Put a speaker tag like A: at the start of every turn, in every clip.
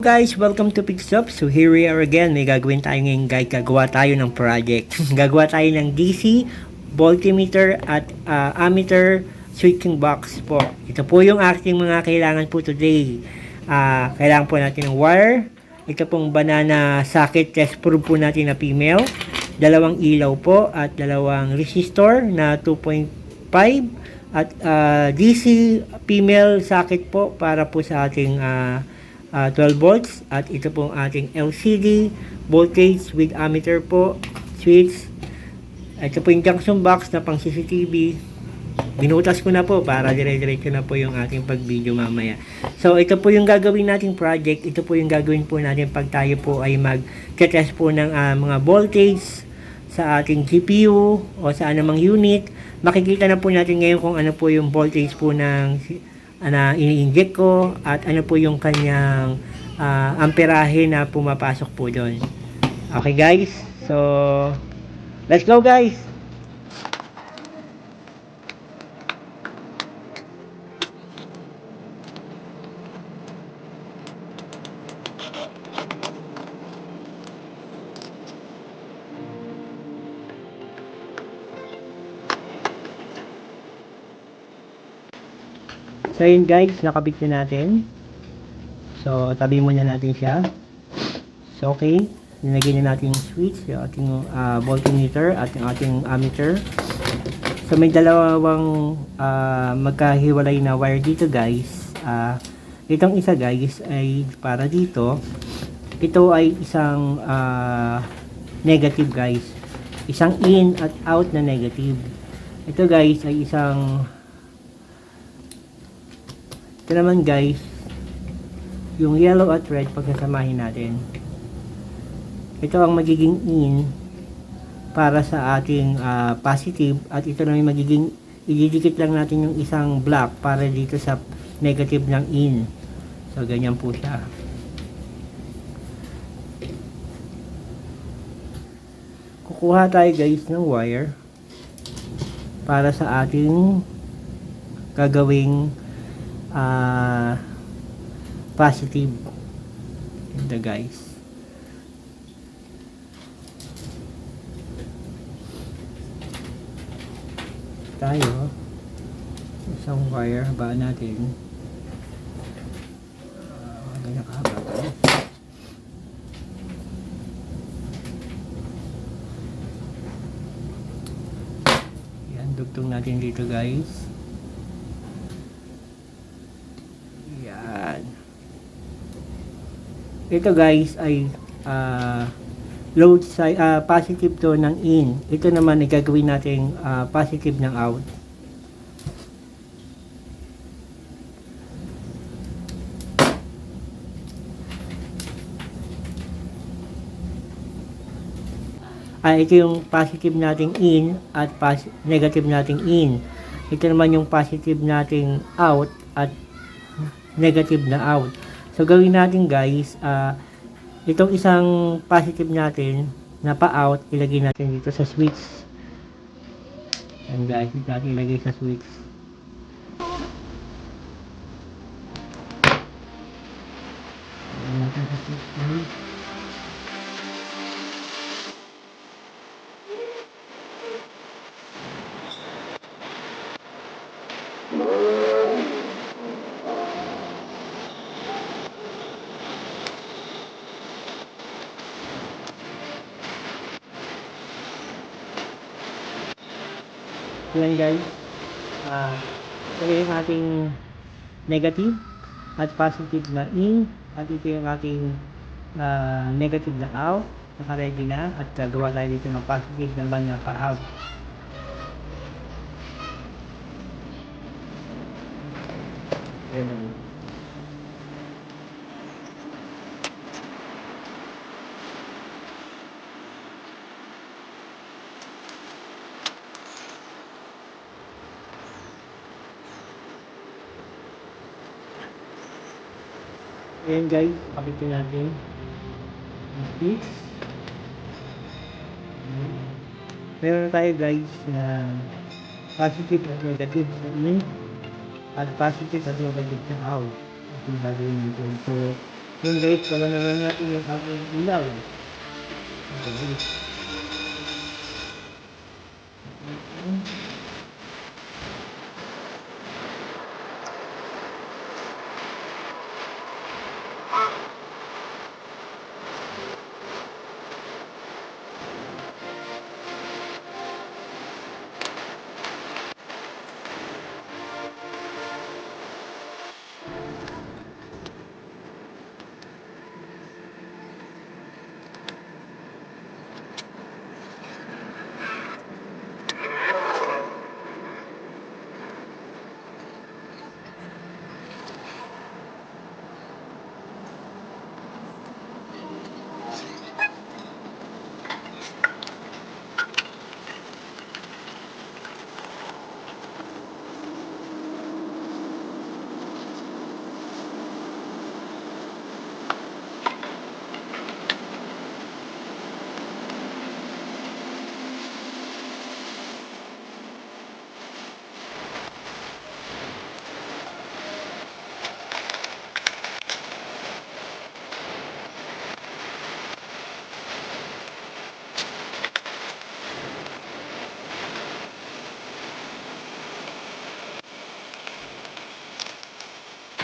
A: Guys, welcome to Pixup. So here we are again. May gagawin tayo ngayon guys. Gagawa tayo ng project. Gagawa tayo ng DC, voltmeter at ammeter switching box po. Ito po yung ating mga kailangan po today. Kailangan po natin ng wire. Ito pong banana socket test probe po natin na female. Dalawang ilaw po at dalawang resistor na 2.5 at DC female socket po para po sa ating 12 volts at ito pong ating LCD voltage with ammeter po, switch. Ito po yung junction box na pang CCTV. Binutas ko na po para dire-diretso na po yung ating pag-video mamaya. So ito po yung gagawin nating project. Ito po yung gagawin po natin pag tayo po ay mag-test po ng mga voltage sa ating GPU o sa anumang unit. Makikita na po natin ngayon kung ano po yung voltage po ng na ini-inject ko at ano po yung kanyang amperahe na pumapasok po doon. Okay guys, so let's go guys. So yun guys, nakabit na natin. So tabi muna natin siya. So okay, nilagay na natin yung switch, yung ating voltmeter at yung ating ammeter. So may dalawang magkahiwalay na wire dito guys. Itong isa guys ay para dito. Ito ay isang negative guys. Isang in at out na negative. Ito guys ay isang ito naman guys, yung yellow at red pagkasamahin natin. Ito ang magiging in para sa ating positive at ito naman magiging ididikit lang natin yung isang black para dito sa negative ng in. So ganyan po siya. Kukuha tayo guys ng wire para sa ating gagawing positive. Ito guys. Tayo isang wire ba natin ganyan kahaba to. Yan, dugtong natin dito guys. Ito guys ay load side, positive to ng in. Ito naman ay gagawin natin positive ng out. Ito yung positive nating in at negative nating in. Ito naman yung positive nating out at negative na out. So gawin natin guys, itong isang positive natin na pa-out, ilagay natin dito sa switch. Ayan guys, dito natin ilagay sa switch. Ilagay natin sa switch guys. Yan guys, ito yung ating negative at positive na in at ito yung ating negative na out. Naka-ready na at gawa tayo dito ng positive naman na pa-out. Ayan guys, pakitin natin yung switch. Meron tayo guys na positive at negative na in at positive at negative na out. Ito yung gagawin nito. So Yun guys, pala naman natin yung ating ilaw. Okay.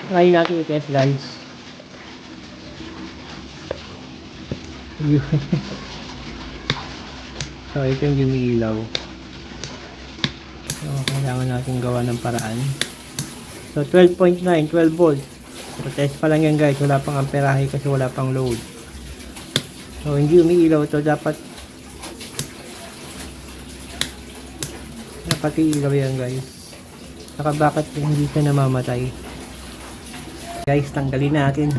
A: Try natin i-test guys. So ito yung umiilaw. So kailangan natin gawa ng paraan. So 12.9, 12 volts. So test pa lang yan guys, wala pang amperahe kasi wala pang load. So hindi umiilaw to, dapat iilaw yan guys. Saka bakit hindi siya namamatay? Guys, tanggalin natin.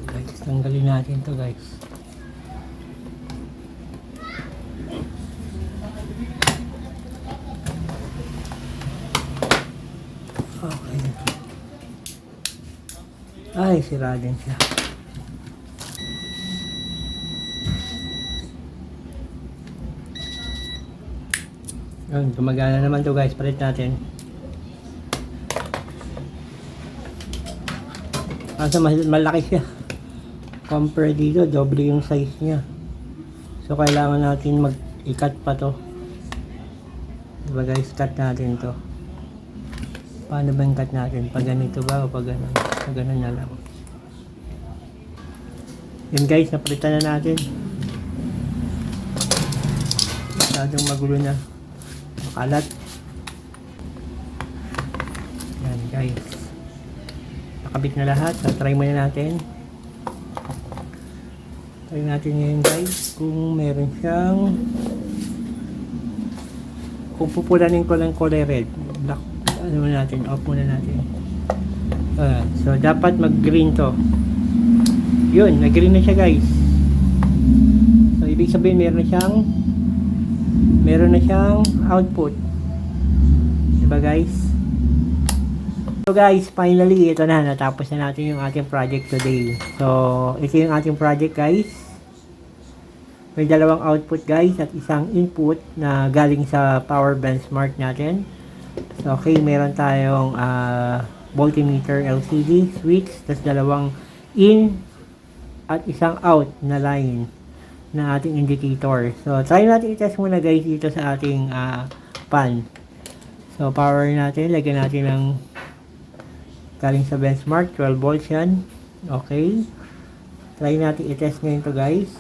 A: Guys, tanggalin natin to guys. Okay. Ay, sira din siya. Yun, gumagana naman to guys. Palit natin. Kasi malaki siya. Compare dito, doble yung size niya. So, kailangan natin i-cut pa to. Diba guys, cut natin to. Paano ba yung cut natin? Pag ganito ba o pag ganun? Pag ganun na lang. Yun guys, napalitan na natin. Masyadong magulo na. Makalat. Yan guys. Nakabit na lahat. So, try muna natin. Try natin ngayon guys. Kung meron siyang, kung pupulanin ko lang kulay red, black, ano muna natin, off muna natin. So dapat mag green to. Yun, nag green na siya guys. So ibig sabihin meron na siyang output, diba guys? So guys, finally ito na, natapos na natin yung ating project today. So ito yung ating project guys. May dalawang output guys at isang input na galing sa power benchmark natin. So okay, meron tayong voltmeter LCD switch, tapos dalawang in at isang out na line na ating indicator. So try natin i-test muna guys dito sa ating pan. So power natin, lagyan natin ng galing sa benchmark, 12 volts yan. Okay, try natin i-test ngayon to guys.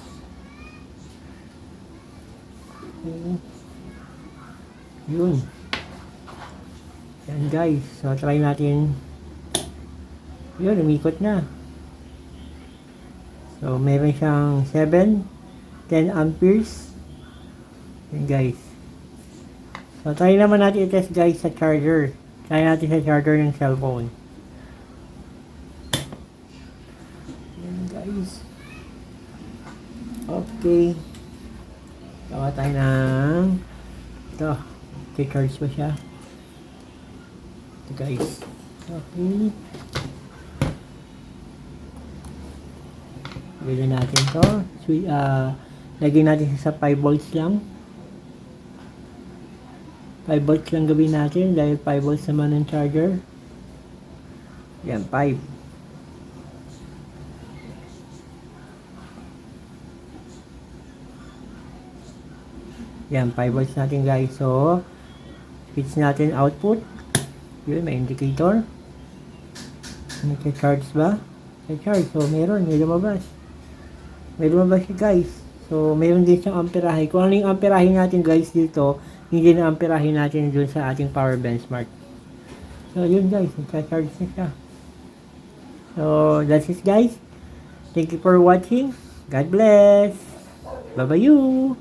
A: Yun. Yan guys. So try natin. Yun, umikot na. So meron siyang 7, 10 amperes. Yan guys. So try naman natin i-test guys sa charger. Try natin sa charger ng cellphone. Yan guys. Okay. Gawa tayo ng ito, charge pa siya ito guys. Okay, gawin natin to. Lagyan natin sa 5 volts lang, 5 volts lang gawin natin dahil 5 volts naman ng charger. Yan, 5. Yan, 5 volts natin guys. So, switch natin output. Yun, may indicator. Nag-charge ba? Nag-charge. So, may lumabas. May lumabas siya guys. So, meron din siyang amperahe. Kung ano yung amperahe natin guys dito, hindi na amperahe natin dun sa ating power benchmark. So, yun guys. Nag-charge na siya. So, that's it guys. Thank you for watching. God bless. Bye-bye you.